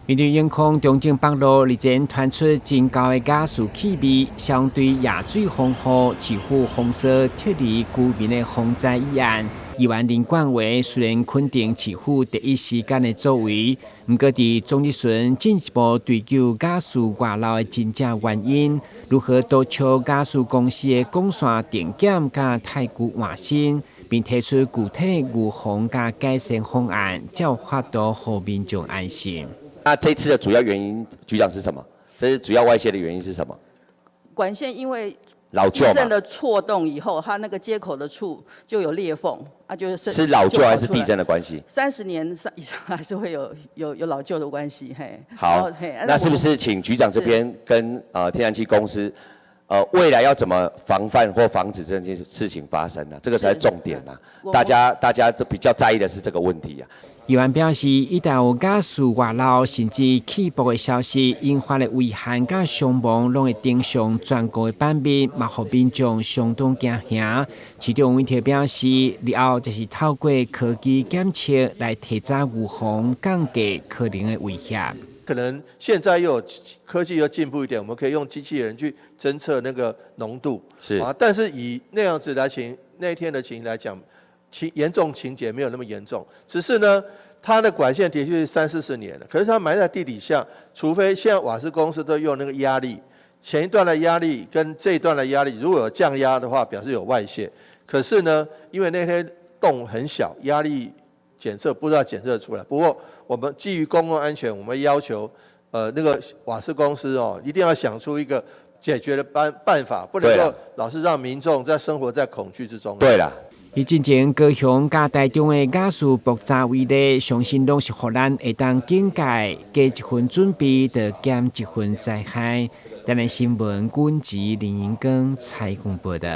面对严控中正北路日前传出真高的加速气味，相对野水风雨、起火封锁脱离居民的风灾议案，议员林冠伟虽然肯定市府第一时间的作为，不过伫总日巡进一步追究加速外漏的真正原因，如何督促加速公司的广线电检甲太古换新，并提出具体预防甲改善方案，才有法度让民众安心。那这次的主要原因，局长是什么？这是主要外泄的原因是什么？管线因为老旧地震的错动以后，它那个接口的处就有裂缝，啊，是老旧还是地震的关系？30年以上还是会有老旧的关系，嘿。好，那是不是请局长这边跟天然气公司，未来要怎么防范或防止这件事情发生呢？这个才是重点啊！大家都比较在意的是这个问题啊。议员表示，一旦有加速外漏甚至起爆的消息，引发的危害甲伤亡，拢会登上全国的版面，嘛，互民众相当惊吓。市长委特表示，日后就是透过科技检测来提早预防，降低可能的危险。可能现在又有科技又进步一点，我们可以用机器人去侦测那个浓度，是啊。但是以那样子那一天的情形来讲，严重情节没有那么严重，只是呢，它的管线的确是30-40年了，可是它埋在地底下，除非现在瓦斯公司都用那个压力，前一段的压力跟这一段的压力，如果有降压的话，表示有外泄。可是呢，因为那天洞很小，压力检测不知道检测出来。不过我们基于公共安全，我们要求那个瓦斯公司一定要想出一个解决的办法，不能够老是让民众在生活在恐惧之中。对了。以进前高雄甲台中的加速爆炸为例，相信拢是互咱会当警戒，加一份准备，就减一份灾害。台南新闻，阮子林英光采访报道。